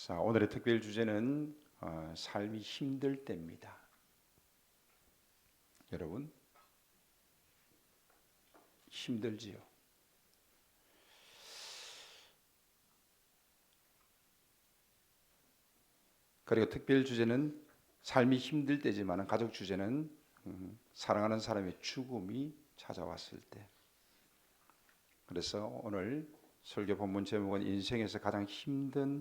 자, 오늘의 특별 주제는 삶이 힘들 때입니다. 여러분, 힘들지요? 그리고 특별 주제는 삶이 힘들 때지만 가족 주제는 사랑하는 사람의 죽음이 찾아왔을 때. 그래서 오늘 설교 본문 제목은 인생에서 가장 힘든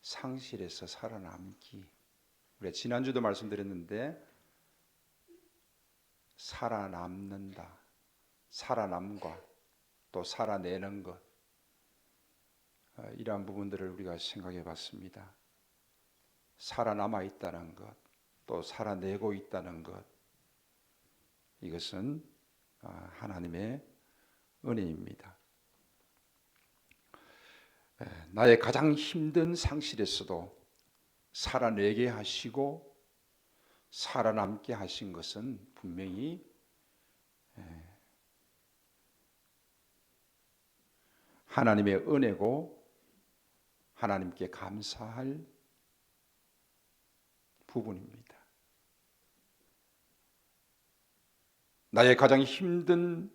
상실에서 살아남기. 우리가 지난주도 말씀드렸는데 살아남는다, 살아남과 또 살아내는 것, 이러한 부분들을 우리가 생각해 봤습니다. 살아남아 있다는 것, 또 살아내고 있다는 것, 이것은 하나님의 은혜입니다. 나의 가장 힘든 상실에서도 살아내게 하시고 살아남게 하신 것은 분명히 하나님의 은혜고 하나님께 감사할 부분입니다. 나의 가장 힘든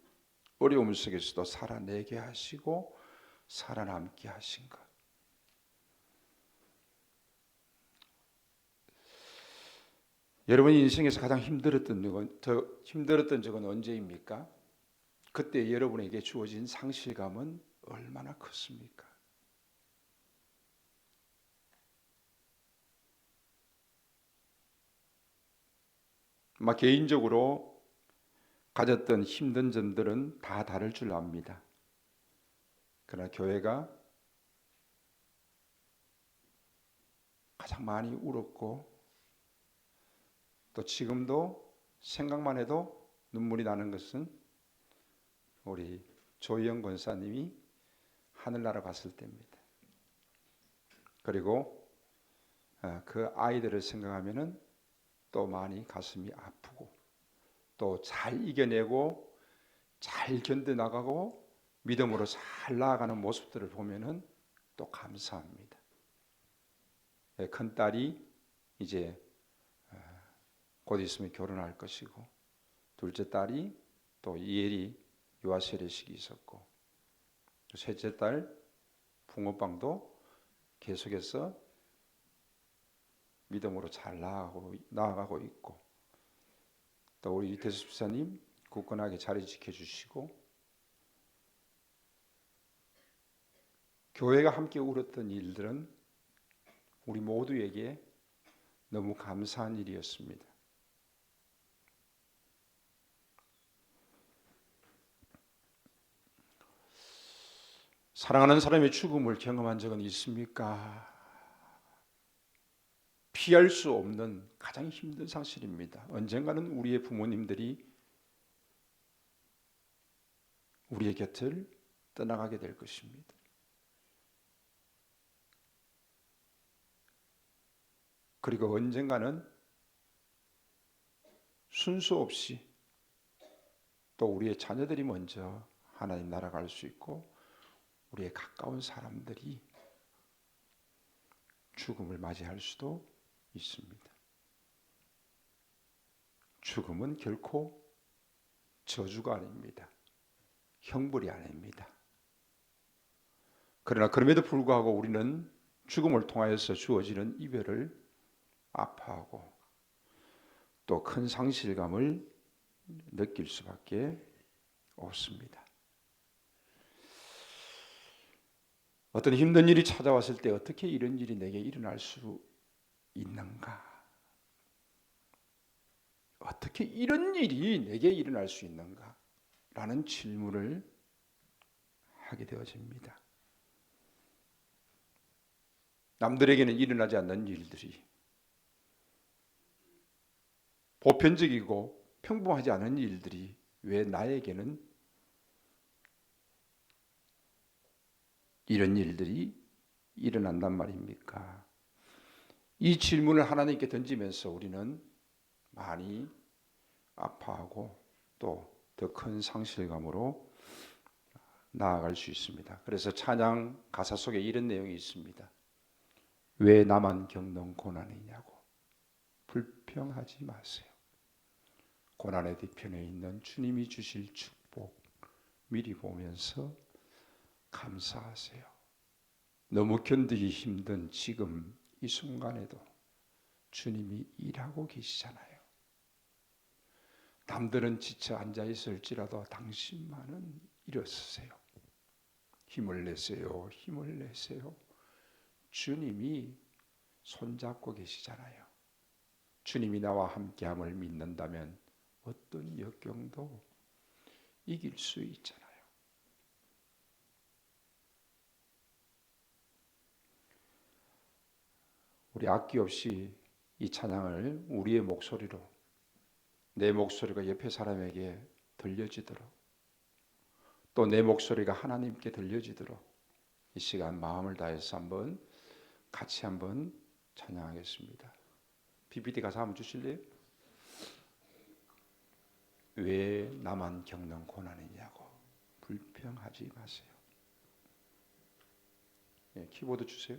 어려움 속에서도 살아내게 하시고 살아남게 하신 것. 여러분 인생에서 가장 힘들었던 적은 언제입니까? 그때 여러분에게 주어진 상실감은 얼마나 컸습니까? 아마 개인적으로 가졌던 힘든 점들은 다 다를 줄 압니다. 그러나 교회가 가장 많이 울었고 또 지금도 생각만 해도 눈물이 나는 것은 우리 조희영 권사님이 하늘나라 갔을 때입니다. 그리고 그 아이들을 생각하면은 또 많이 가슴이 아프고 또 잘 이겨내고 잘 견뎌나가고 믿음으로 잘 나아가는 모습들을 보면은 또 감사합니다. 큰 딸이 이제 곧 있으면 결혼할 것이고 둘째 딸이 또 이엘이 유아 세례식이 있었고 셋째 딸 붕어빵도 계속해서 믿음으로 잘 나아가고 있고 또 우리 이태수 집사님 굳건하게 자리 지켜주시고 교회가 함께 울었던 일들은 우리 모두에게 너무 감사한 일이었습니다. 사랑하는 사람의 죽음을 경험한 적은 있습니까? 피할 수 없는 가장 힘든 상실입니다. 언젠가는 우리의 부모님들이 우리의 곁을 떠나가게 될 것입니다. 그리고 언젠가는 순서 없이 또 우리의 자녀들이 먼저 하나님 나라 갈 수 있고 우리의 가까운 사람들이 죽음을 맞이할 수도 있습니다. 죽음은 결코 저주가 아닙니다. 형벌이 아닙니다. 그러나 그럼에도 불구하고 우리는 죽음을 통하여서 주어지는 이별을 아파하고 또 큰 상실감을 느낄 수밖에 없습니다. 어떤 힘든 일이 찾아왔을 때 어떻게 이런 일이 내게 일어날 수 있는가? 어떻게 이런 일이 내게 일어날 수 있는가? 라는 질문을 하게 되어집니다. 남들에게는 일어나지 않는 일들이 보편적이고 평범하지 않은 일들이 왜 나에게는 이런 일들이 일어난단 말입니까? 이 질문을 하나님께 던지면서 우리는 많이 아파하고 또 더 큰 상실감으로 나아갈 수 있습니다. 그래서 찬양 가사 속에 이런 내용이 있습니다. 왜 나만 겪는 고난이냐고 불평하지 마세요. 고난의 뒤편에 있는 주님이 주실 축복 미리 보면서 감사하세요. 너무 견디기 힘든 지금 이 순간에도 주님이 일하고 계시잖아요. 남들은 지쳐 앉아 있을지라도 당신만은 일어서세요. 힘을 내세요. 힘을 내세요. 주님이 손잡고 계시잖아요. 주님이 나와 함께함을 믿는다면 어떤 역경도 이길 수 있잖아요. 우리 악기 없이 이 찬양을 우리의 목소리로, 내 목소리가 옆에 사람에게 들려지도록, 또 내 목소리가 하나님께 들려지도록 이 시간 마음을 다해서 같이 한번 찬양하겠습니다. PPT 가서 한번 주실래요? 왜 나만 겪는 고난이냐고 불평하지 마세요. 네, 키보드 주세요.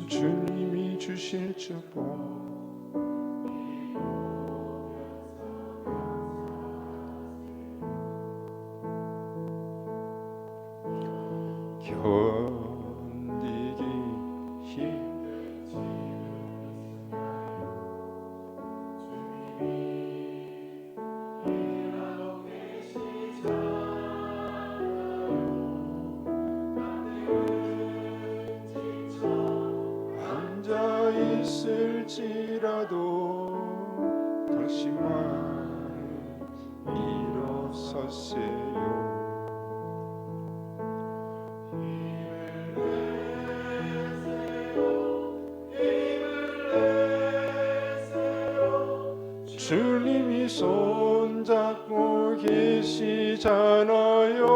견디기 앉아 있을지라도 당신만 일어서세요. 주님이 손잡고 계시잖아요.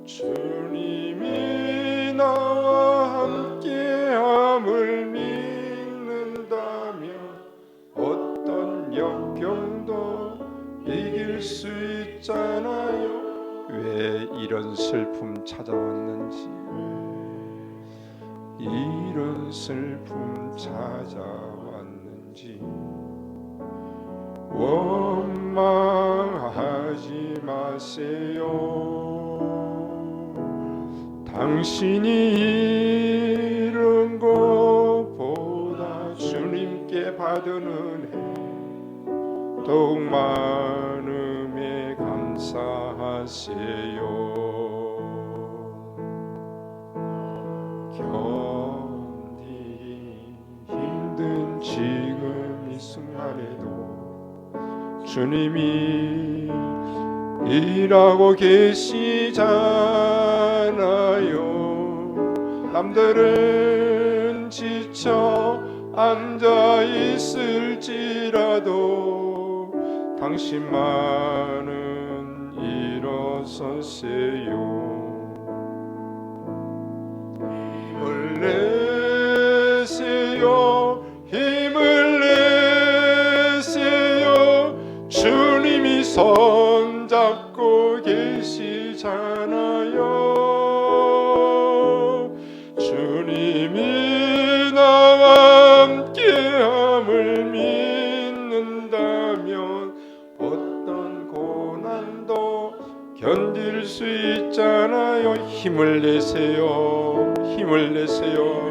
주님이 나와 함께함을 믿는다면 어떤 역경도 이길 수 있잖아요. 왜 이런 슬픔 찾아왔는지, 이런 슬픔 찾아왔는지 원망하지 마세요. 당신이 잃은 것보다 주님께 받은 은혜 더욱 많음에 감사하세요. 견디기 힘든 지금 이 순간에도 주님이 일하고 계시잖아요. 남들은 지쳐 앉아 있을지라도 당신만은 일어서세요. 힘을 내세요. 힘을 내세요. 주님이 손잡고 계시잖아요. 주님이 나와 함께함을 믿는다면 어떤 고난도 견딜 수 있잖아요. 힘을 내세요. 힘을 내세요.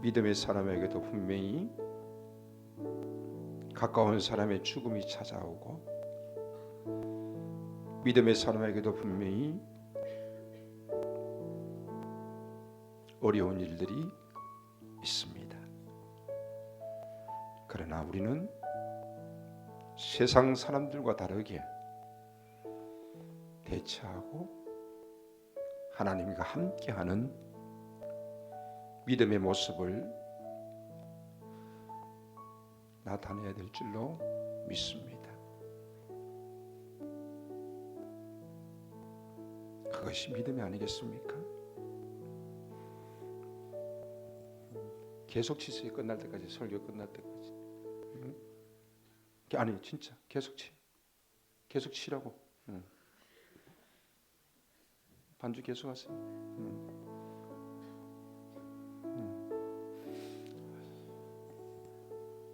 믿음의 사람에게도 분명히 가까운 사람의 죽음이 찾아오고 믿음의 사람에게도 분명히 어려운 일들이 있습니다. 그러나 우리는 세상 사람들과 다르게 대처하고 하나님과 함께하는 믿음의 모습을 나타내야 될 줄로 믿습니다. 그것이 믿음이 아니겠습니까? 계속 치세요. 끝날 때까지, 설교 끝날 때까지. 아니 진짜 계속 치라고. 반주 계속 하세요.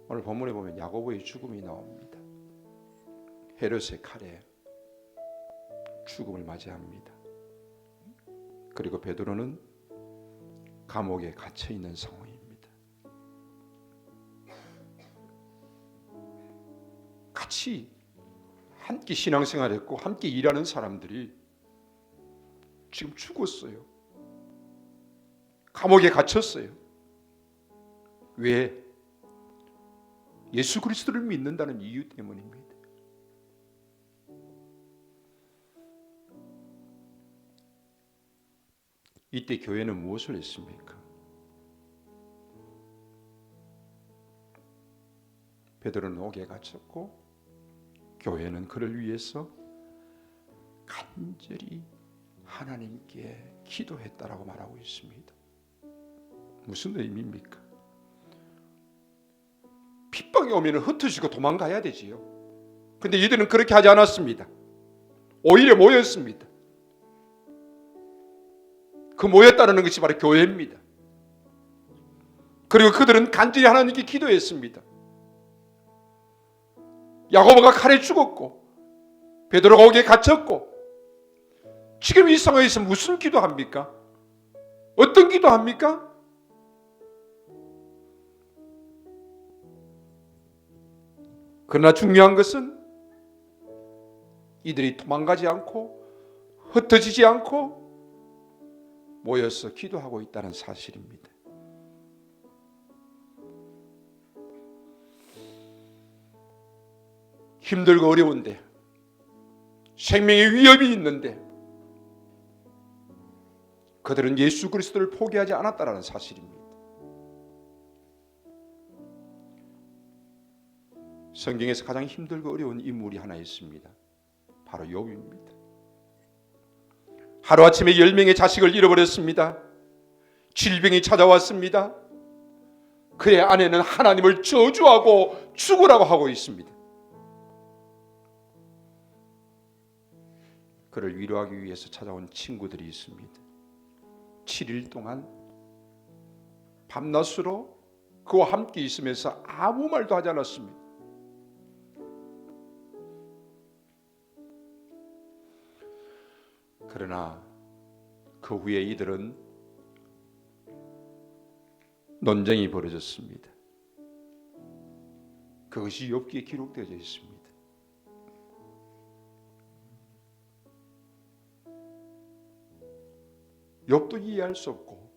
오늘 본문에 보면 야고보의 죽음이 나옵니다. 헤롯의 칼에 죽음을 맞이합니다. 그리고 베드로는 감옥에 갇혀 있는 상황입니다. 같이 함께 신앙생활했고 함께 일하는 사람들이 지금 죽었어요. 감옥에 갇혔어요. 왜? 예수 그리스도를 믿는다는 이유 때문입니다. 이때 교회는 무엇을 했습니까? 베드로는 옥에 갇혔고 교회는 그를 위해서 간절히 하나님께 기도했다라고 말하고 있습니다. 무슨 의미입니까? 핍박이 오면 흩어지고 도망가야 되지요. 그런데 이들은 그렇게 하지 않았습니다. 오히려 모였습니다. 그 모였다는 것이 바로 교회입니다. 그리고 그들은 간절히 하나님께 기도했습니다. 야고보가 칼에 죽었고 베드로가 옥에 갇혔고 지금 이 상황에서 무슨 기도합니까? 어떤 기도합니까? 그러나 중요한 것은 이들이 도망가지 않고 흩어지지 않고 모여서 기도하고 있다는 사실입니다. 힘들고 어려운데 생명의 위협이 있는데 그들은 예수 그리스도를 포기하지 않았다는 사실입니다. 성경에서 가장 힘들고 어려운 인물이 하나 있습니다. 바로 욥입니다. 하루아침에 10명의 자식을 잃어버렸습니다. 질병이 찾아왔습니다. 그의 아내는 하나님을 저주하고 죽으라고 하고 있습니다. 그를 위로하기 위해서 찾아온 친구들이 있습니다. 7일 동안 밤낮으로 그와 함께 있으면서 아무 말도 하지 않았습니다. 그러나 그 후에 이들은 논쟁이 벌어졌습니다. 그것이 욥기에 기록되어 있습니다. 욥도 이해할 수 없고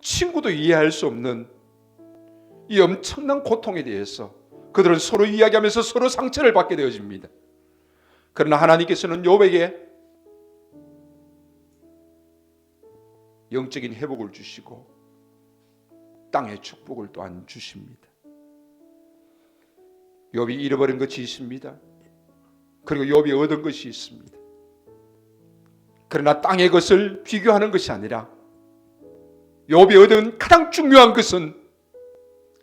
친구도 이해할 수 없는 이 엄청난 고통에 대해서 그들은 서로 이야기하면서 서로 상처를 받게 되어집니다. 그러나 하나님께서는 욥에게 영적인 회복을 주시고 땅의 축복을 또한 주십니다. 욥이 잃어버린 것이 있습니다. 그리고 욥이 얻은 것이 있습니다. 그러나 땅의 것을 비교하는 것이 아니라 욥이 얻은 가장 중요한 것은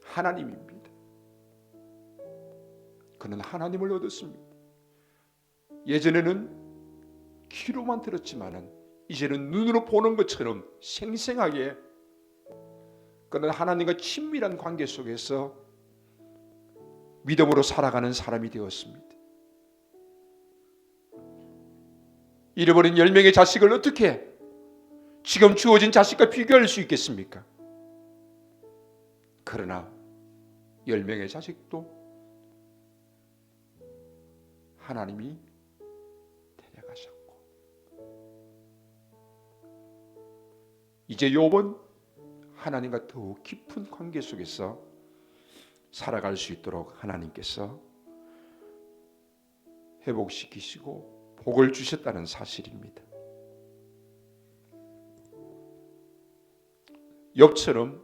하나님입니다. 그는 하나님을 얻었습니다. 예전에는 귀로만 들었지만은 이제는 눈으로 보는 것처럼 생생하게 그는 하나님과 친밀한 관계 속에서 믿음으로 살아가는 사람이 되었습니다. 잃어버린 10명의 자식을 어떻게 지금 주어진 자식과 비교할 수 있겠습니까? 그러나 10명의 자식도 하나님이 데려가셨고, 이제 욥은 하나님과 더욱 깊은 관계 속에서 살아갈 수 있도록 하나님께서 회복시키시고 복을 주셨다는 사실입니다. 욥처럼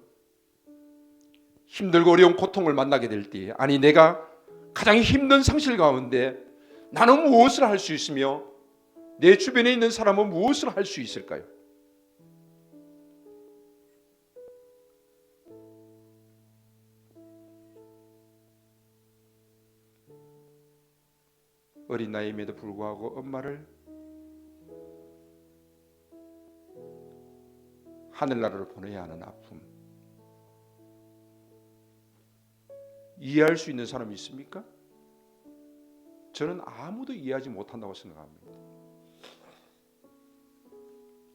힘들고 어려운 고통을 만나게 될 때, 아니 내가 가장 힘든 상실 가운데 나는 무엇을 할 수 있으며 내 주변에 있는 사람은 무엇을 할 수 있을까요? 어린 나이임에도 불구하고 엄마를 하늘나라로 보내야 하는 아픔, 이해할 수 있는 사람이 있습니까? 저는 아무도 이해하지 못한다고 생각합니다.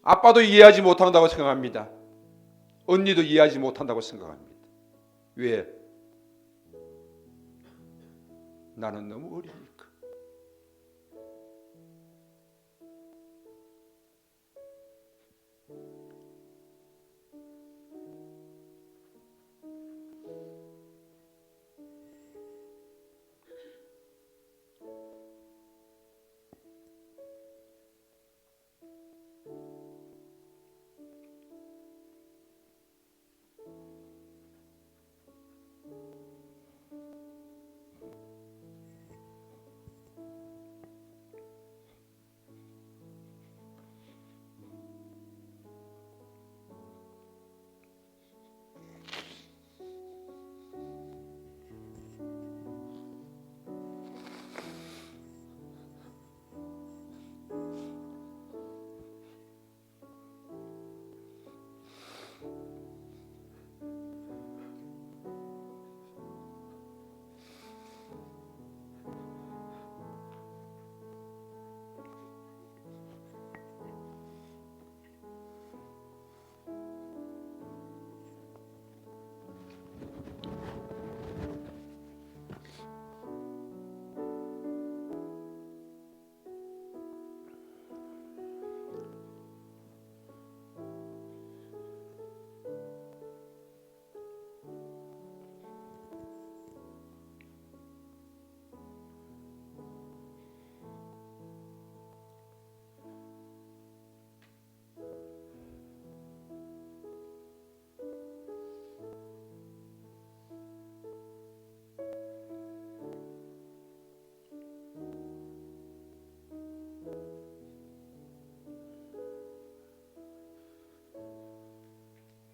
아빠도 이해하지 못한다고 생각합니다. 언니도 이해하지 못한다고 생각합니다. 왜? 나는 너무 어리니까.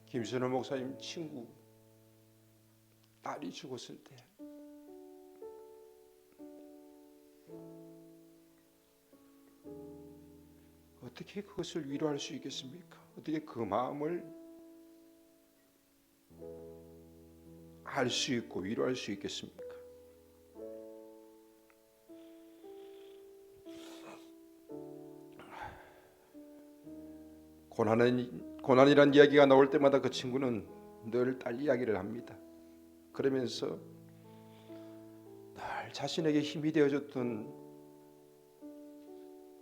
김선호 목사님 친구 딸이 죽었을 때 어떻게 그것을 위로할 수 있겠습니까? 어떻게 그 마음을 알 수 있고 위로할 수 있겠습니까? 고난이란 이야기가 나올 때마다 그 친구는 늘 딸 이야기를 합니다. 그러면서 늘 자신에게 힘이 되어줬던,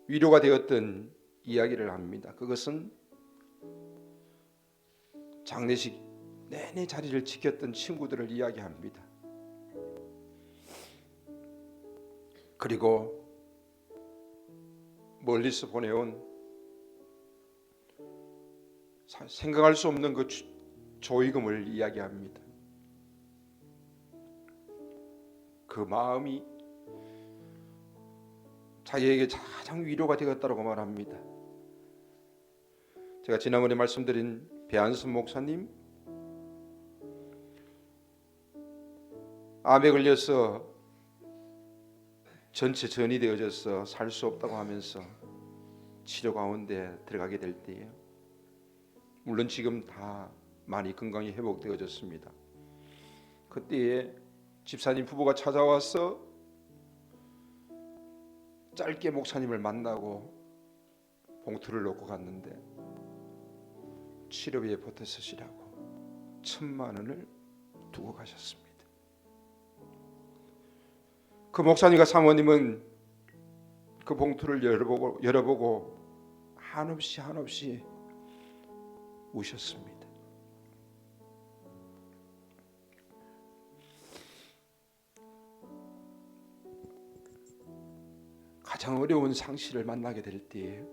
위로가 되었던 이야기를 합니다. 그것은 장례식 내내 자리를 지켰던 친구들을 이야기합니다. 그리고 멀리서 보내온 생각할 수 없는 그 조의금을 이야기합니다. 그 마음이 자기에게 가장 위로가 되었다고 말합니다. 제가 지난번에 말씀드린 배한선 목사님, 암에 걸려서 전체 전이 되어져서 살 수 없다고 하면서 치료 가운데 들어가게 될 때에, 물론 지금 다 많이 건강이 회복되어졌습니다. 그때에 집사님 부부가 찾아와서 짧게 목사님을 만나고 봉투를 놓고 갔는데 치료비에 보태 쓰시라고 1,000만 원을 두고 가셨습니다. 그 목사님과 사모님은 그 봉투를 열어보고 한없이 우셨습니다. 가장 어려운 상실을 만나게 될 때에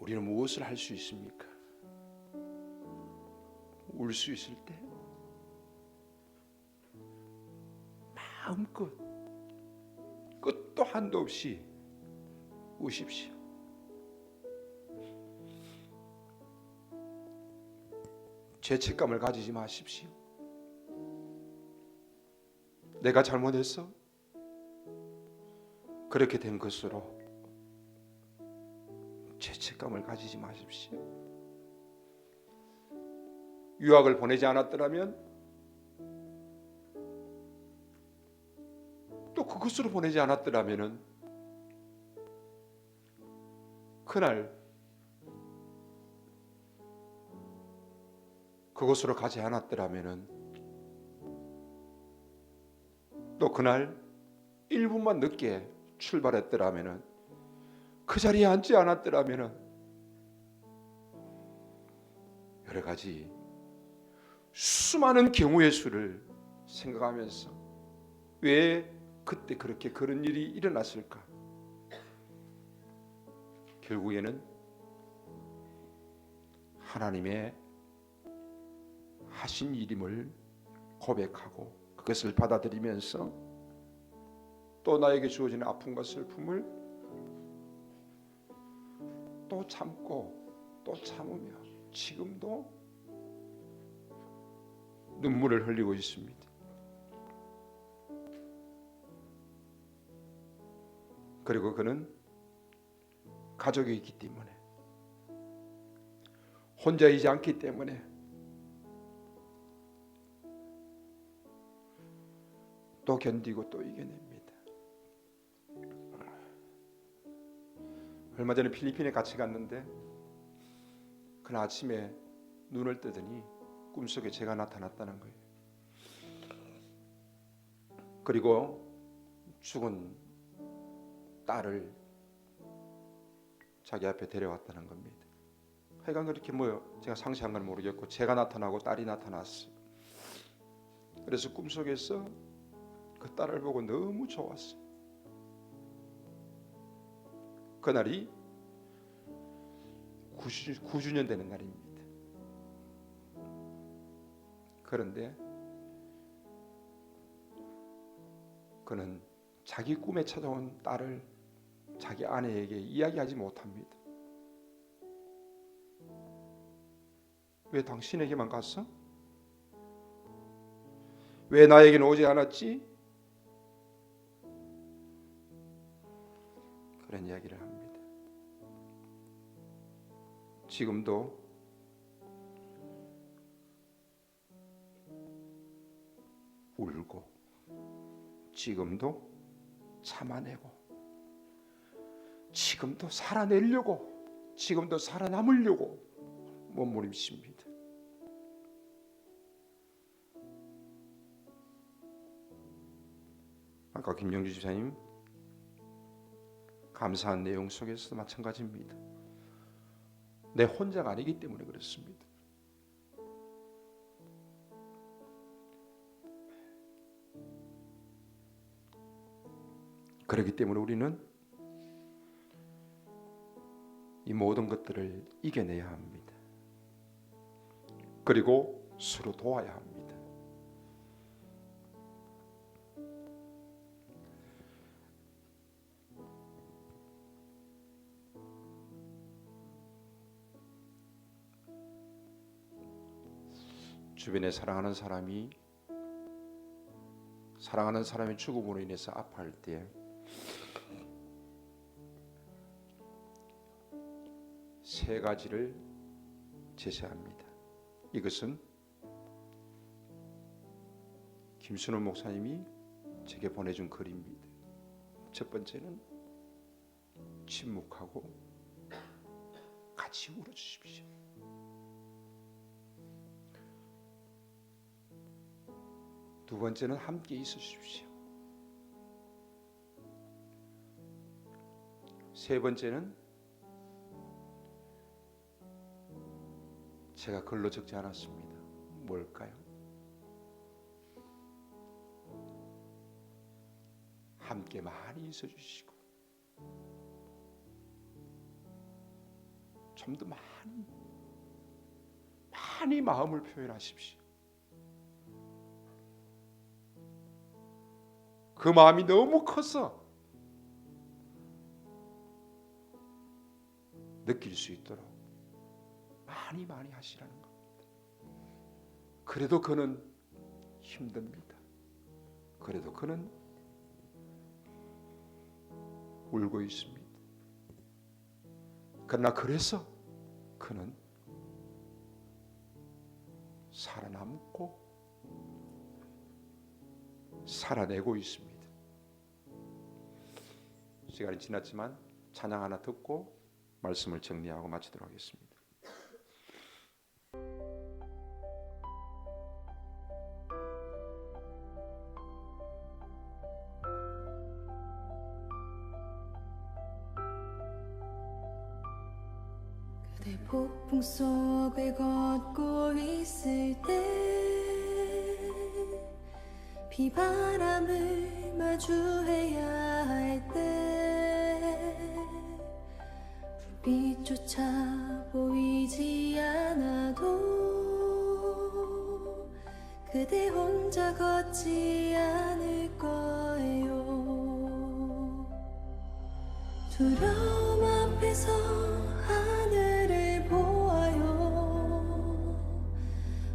우리는 무엇을 할 수 있습니까? 울 수 있을 때 마음껏 끝도 한도 없이 우십시오. 죄책감을 가지지 마십시오. 내가 잘못했어? 그렇게 된 것으로 죄책감을 가지지 마십시오. 유학을 보내지 않았더라면 또 그것으로 보내지 않았더라면 그날 그곳으로 가지 않았더라면 또 그날 1분만 늦게 출발했더라면 그 자리에 앉지 않았더라면 여러 가지 수많은 경우의 수를 생각하면서 왜 그때 그렇게 그런 일이 일어났을까? 결국에는 하나님의 하신 일임을 고백하고 그것을 받아들이면서 또 나에게 주어진 아픔과 슬픔을 또 참고 또 참으며 지금도 눈물을 흘리고 있습니다. 그리고 그는 가족이 있기 때문에 혼자이지 않기 때문에 또 견디고 또 이겨냅니다. 얼마 전에 필리핀에 같이 갔는데 그날 아침에 눈을 뜨더니 꿈속에 제가 나타났다는 거예요. 그리고 죽은 딸을 자기 앞에 데려왔다는 겁니다. 하여간 그렇게 제가 상세한 건 모르겠고 제가 나타나고 딸이 나타났어요. 그래서 꿈속에서 그 딸을 보고 너무 좋았어요. 그날이 9주년 되는 날입니다. 그런데 그는 자기 꿈에 찾아온 딸을 자기 아내에게 이야기하지 못합니다. 왜 당신에게만 갔어? 왜 나에게는 오지 않았지? 그런 이야기를 합니다. 지금도 울고 지금도 참아내고 지금도 살아내려고 지금도 살아남으려고 몸부림칩니다. 아까 김영주 집사님 감사한 내용 속에서도 마찬가지입니다. 내 혼자가 아니기 때문에 그렇습니다. 그렇기 때문에 우리는 이 모든 것들을 이겨내야 합니다. 그리고 서로 도와야 합니다. 주변에 사랑하는 사람의 죽음으로 인해서 아파할 때 세 가지를 제시합니다. 이것은 김순호 목사님이 제게 보내준 글입니다. 첫 번째는 침묵하고 끝까지 울어주십시오. 두 번째는 함께 있으십시오. 세 번째는 제가 글로 적지 않았습니다. 뭘까요? 함께 많이 있어주시고 좀 더 많이 마음을 표현하십시오. 그 마음이 너무 커서 느낄 수 있도록 많이 하시라는 겁니다. 그래도 그는 힘듭니다. 그래도 그는 울고 있습니다. 그러나 그래서 그는 살아남고 살아내고 있습니다. 시간이 지났지만 찬양 하나 듣고 말씀을 정리하고 마치도록 하겠습니다. 그대 폭풍 속을 걷고 있을 때 비바람을 마주해야 할 때 불빛조차 보이지 않아도 그대 혼자 걷지 않을 거예요. 두려움 앞에서 하늘을 보아요.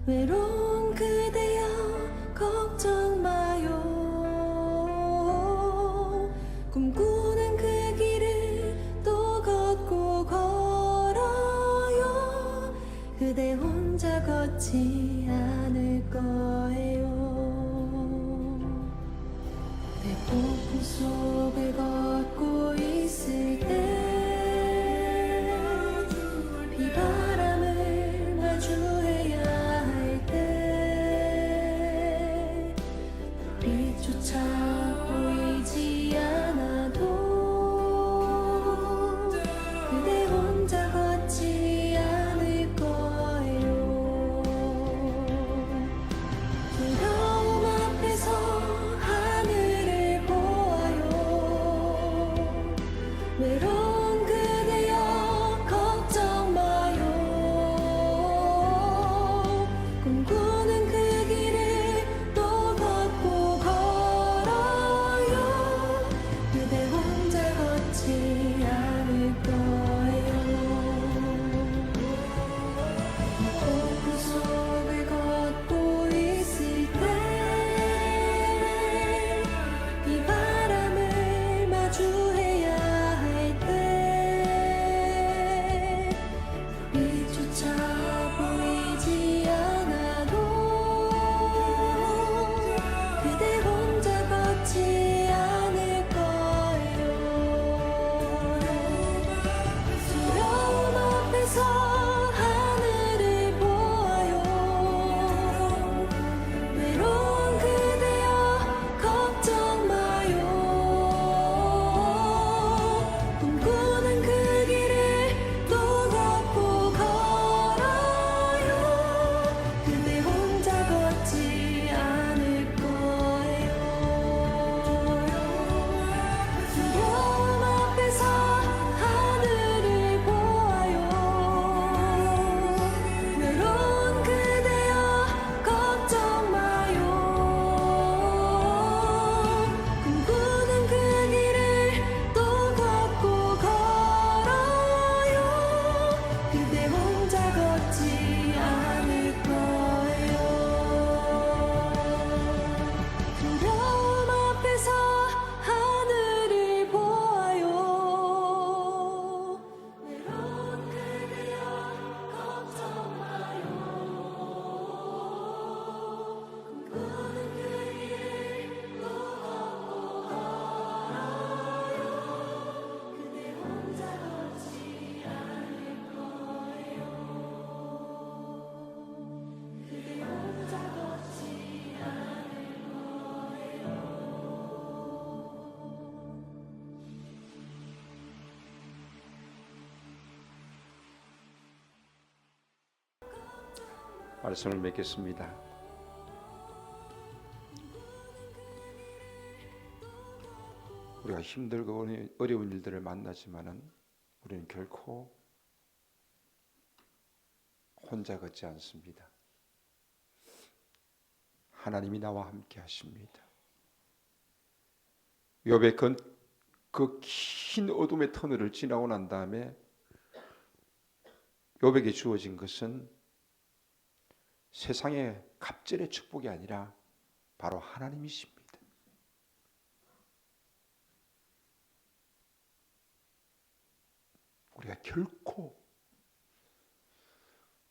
외로운 그대여 걱정 마요. 꿈꾸는 그 길을 또 걷고 걸어요. 그대 혼자 걷지 않을 거예요. 내 폭풍 속을 걷고 있을 때 비바람을 마주해야 할 때 빛조차 보이지 않아도 그대 혼자 걷지 않을 거예요. 말씀을 맺겠습니다. 우리가 힘들고 어려운 일들을 만나지만은 우리는 결코 혼자 걷지 않습니다. 하나님이 나와 함께 하십니다. 욥의 그 긴 어둠의 터널을 지나고 난 다음에 욥에게 주어진 것은 세상의 갑절의 축복이 아니라 바로 하나님이십니다. 우리가 결코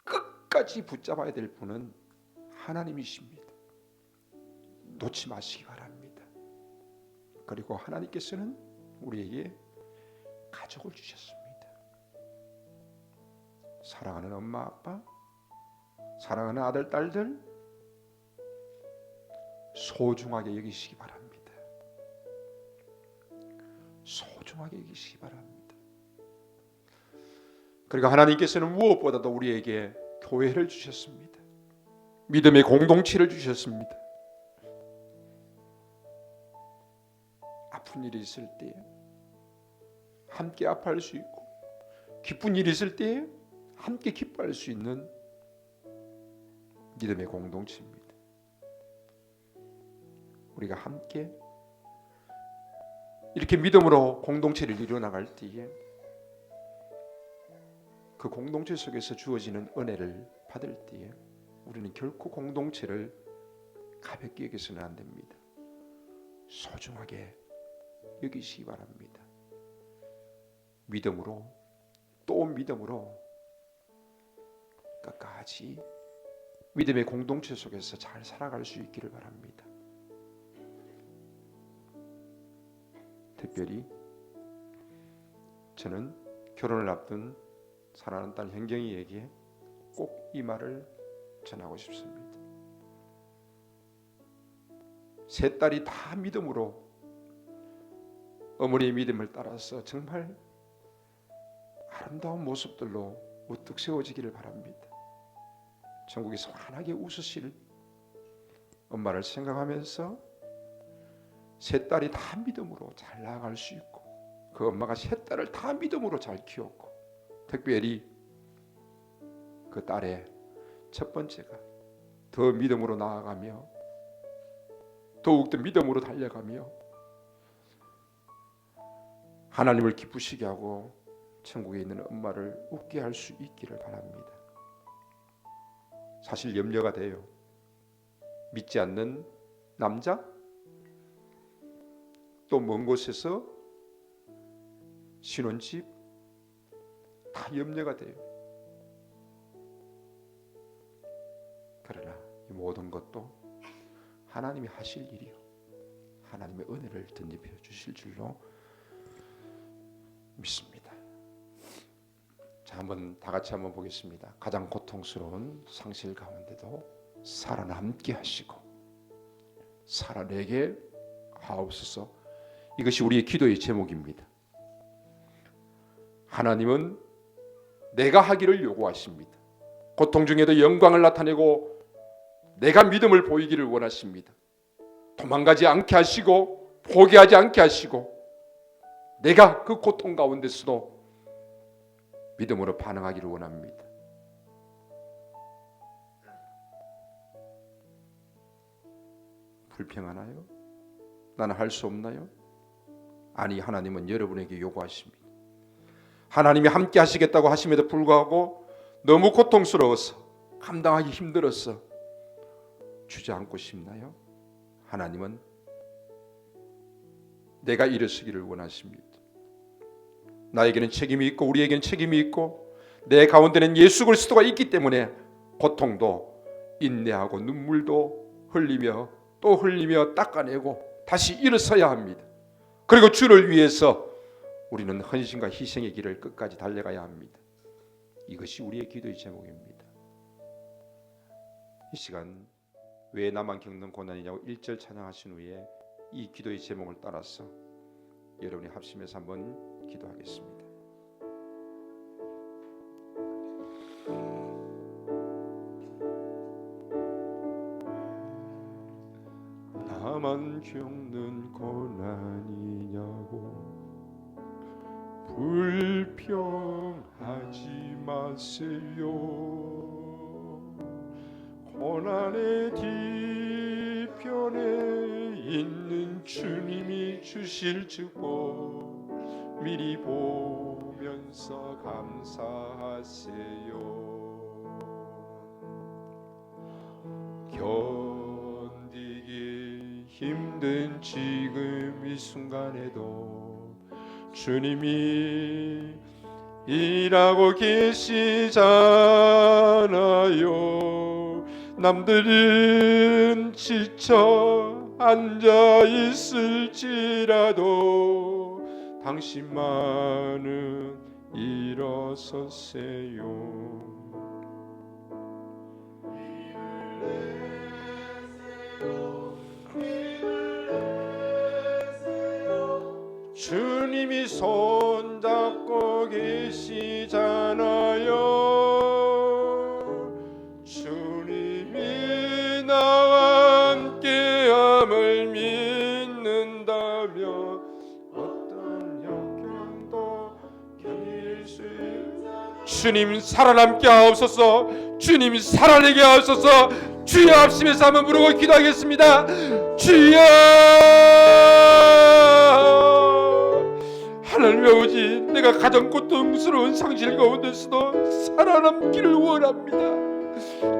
끝까지 붙잡아야 될 분은 하나님이십니다. 놓지 마시기 바랍니다. 그리고 하나님께서는 우리에게 가족을 주셨습니다. 사랑하는 엄마 아빠, 사랑하는 아들 딸들 소중하게 여기시기 바랍니다. 소중하게 여기시기 바랍니다. 그리고 하나님께서는 무엇보다도 우리에게 교회를 주셨습니다. 믿음의 공동체를 주셨습니다. 아픈 일이 있을 때 함께 아파할 수 있고 기쁜 일이 있을 때 함께 기뻐할 수 있는 믿음의 공동체입니다. 우리가 함께 이렇게 믿음으로 공동체를 이루어나갈 때에 그 공동체 속에서 주어지는 은혜를 받을 때에 우리는 결코 공동체를 가볍게 여기서는 안 됩니다. 소중하게 여기시기 바랍니다. 믿음으로 또 믿음으로 끝까지 믿음의 공동체 속에서 잘 살아갈 수 있기를 바랍니다. 특별히 저는 결혼을 앞둔 사랑하는 딸 현경이에게 꼭 이 말을 전하고 싶습니다. 세 딸이 다 믿음으로 어머니의 믿음을 따라서 정말 아름다운 모습들로 우뚝 세워지기를 바랍니다. 천국에서 환하게 웃으실 엄마를 생각하면서 세 딸이 다 믿음으로 잘 나아갈 수 있고 그 엄마가 세 딸을 다 믿음으로 잘 키웠고 특별히 그 딸의 첫 번째가 더 믿음으로 나아가며 더욱더 믿음으로 달려가며 하나님을 기쁘시게 하고 천국에 있는 엄마를 웃게 할 수 있기를 바랍니다. 사실 염려가 돼요. 믿지 않는 남자, 또 먼 곳에서 신혼집 다 염려가 돼요. 그러나 이 모든 것도 하나님이 하실 일이요 하나님의 은혜를 덧입혀 주실 줄로 믿습니다. 자, 한번 다 같이 한번 보겠습니다. 가장 고통스러운 상실 가운데도 살아나 함께 하시고 살아내게 하옵소서. 이것이 우리의 기도의 제목입니다. 하나님은 내가 하기를 요구하십니다. 고통 중에도 영광을 나타내고 내가 믿음을 보이기를 원하십니다. 도망가지 않게 하시고 포기하지 않게 하시고 내가 그 고통 가운데서도 믿음으로 반응하기를 원합니다. 불평하나요? 나는 할 수 없나요? 아니, 하나님은 여러분에게 요구하십니다. 하나님이 함께 하시겠다고 하심에도 불구하고 너무 고통스러워서 감당하기 힘들어서 주저앉고 싶나요? 하나님은 내가 일어서기를 원하십니다. 나에게는 책임이 있고 우리에게는 책임이 있고 내 가운데는 예수 그리스도가 있기 때문에 고통도 인내하고 눈물도 흘리며 또 흘리며 닦아내고 다시 일어서야 합니다. 그리고 주를 위해서 우리는 헌신과 희생의 길을 끝까지 달려가야 합니다. 이것이 우리의 기도의 제목입니다. 이 시간 왜 나만 겪는 고난이냐고 1절 찬양하신 후에 이 기도의 제목을 따라서 여러분이 합심해서 한번 기도하겠습니다. 겪는 고난이냐고 불평하지 마세요. 고난의 뒤편에 있는 주님이 주실 축복 미리 보면서 감사하세요. 견디기 힘든 지금 이 순간에도 주님이 일하고 계시잖아요. 남들은 지쳐 앉아 있을지라도 당신만은 일어서세요. 주님이 손잡고 계시잖아요. 주님이 나와 함께함을 믿는다면 어떤 역경도 견딜 수 있다. 주님 살아남게 하옵소서. 주님 살아내게 하옵소서. 주여 합심해서 한번 부르고 기도하겠습니다. 주여 하나님 아버지, 내가 가장 고통스러운 상실 가운데서도 살아남기를 원합니다.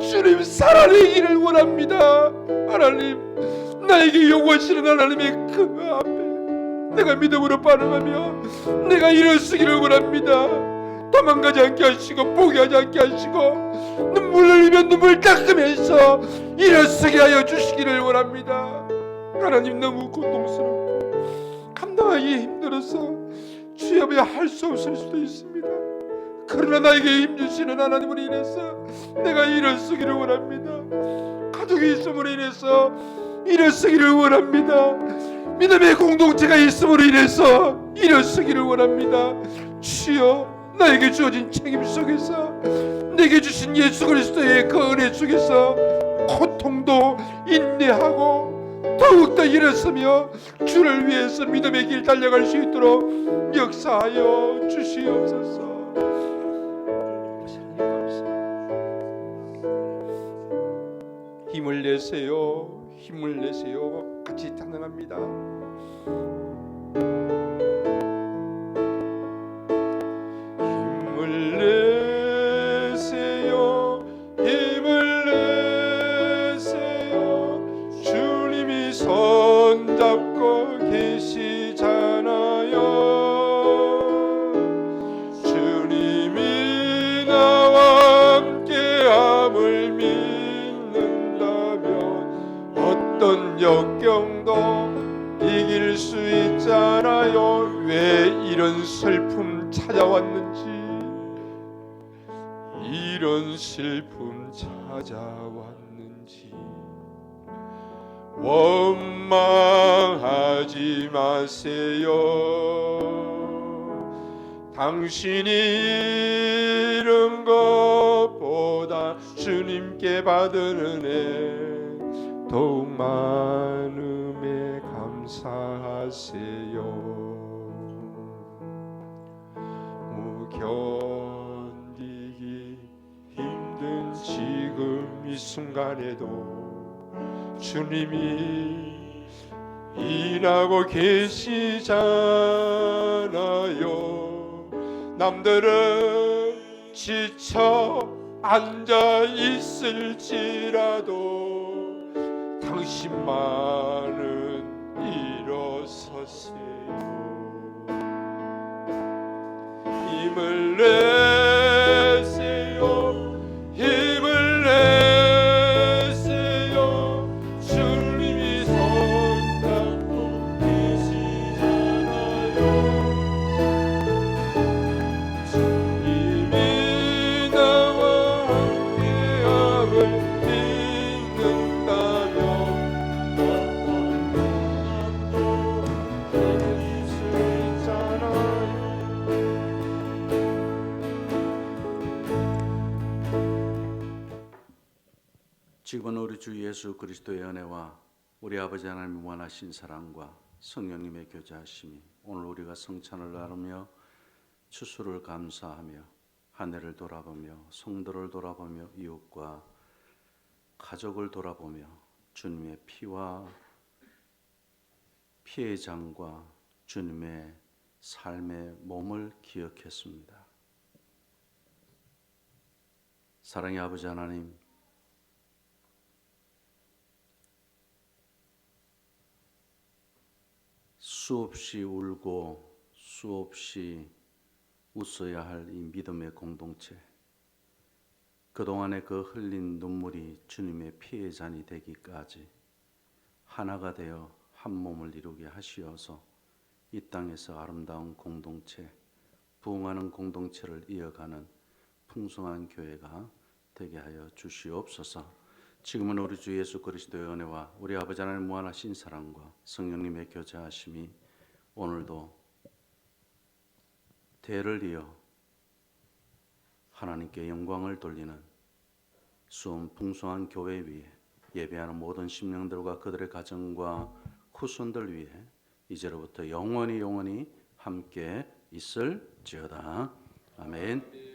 주님 살아내기를 원합니다. 하나님, 나에게 요구하시는 하나님의 그 앞에 내가 믿음으로 반응하며 내가 일어서기를 원합니다. 도망가지 않게 하시고 포기하지 않게 하시고 눈물 흘리면 눈물 닦으면서 일어서게 하여 주시기를 원합니다. 하나님, 너무 고통스럽고 감당하기 힘들어서 주여 할 수 없을 수도 있습니다. 그러나 나에게 힘주시는 하나님으로 인해서 내가 일어서기를 원합니다. 가족이 있음으로 인해서 일어서기를 원합니다. 믿음의 공동체가 있음으로 인해서 일어서기를 원합니다. 주여, 나에게 주어진 책임 속에서 내게 주신 예수 그리스도의 그 은혜 속에서 고통도 인내하고 더욱더 일어서며 주를 위해서 믿음의 길 달려갈 수 있도록 역사하여 주시옵소서. 힘을 내세요. 힘을 내세요. 같이 찬양합니다. 힘을 내세요. 힘을 내세요. 주님이 손잡고 계시잖아요. 주님이 나와 함께함을 믿는다면 어떤 역경도 이길 수 있잖아요. 왜 이런 슬픔 찾아왔는지, 이런 슬픔 찾아왔는지 원망하지 마세요. 당신이 잃은 것보다 주님께 받은 은혜 더욱 많음에 감사하세요. 견디기 힘든 지금 이 순간에도 주님이 일하고 계시잖아요. 남들은 지쳐 앉아 있을지라도 당신만은 일어서세요. 힘을 내세요. 힘을 내세요. 주님이 손잡고 계시잖아요. 주님이 나와 함께함을 믿는다면 어떤 고난도 이길 수 있잖아요. 지금은 우리 주 예수 그리스도의 은혜와 우리 아버지 하나님의 무한하신 사랑과 성령님의 교제하심이 오늘 우리가 성찬을 나누며 추수를 감사하며 한 해를 돌아보며 성도를 돌아보며 이웃과 가족을 돌아보며 주님의 피와 피의 장과 주님의 삶의 몸을 기억했습니다. 사랑의 아버지 하나님, 수없이 울고 수없이 웃어야 할 이 믿음의 공동체, 그동안의 그 흘린 눈물이 주님의 피의 잔이 되기까지 하나가 되어 한 몸을 이루게 하시어서 이 땅에서 아름다운 공동체, 부흥하는 공동체를 이어가는 풍성한 교회가 되게 하여 주시옵소서. 지금은 우리 주 예수 그리스도의 은혜와 우리 아버지 하나님의 무한하신 사랑과 성령님의 교제하심이 오늘도 대를 이어 하나님께 영광을 돌리는 수온 풍성한 교회 위에 예배하는 모든 심령들과 그들의 가정과 후손들 위해 이제로부터 영원히 함께 있을지어다. 아멘.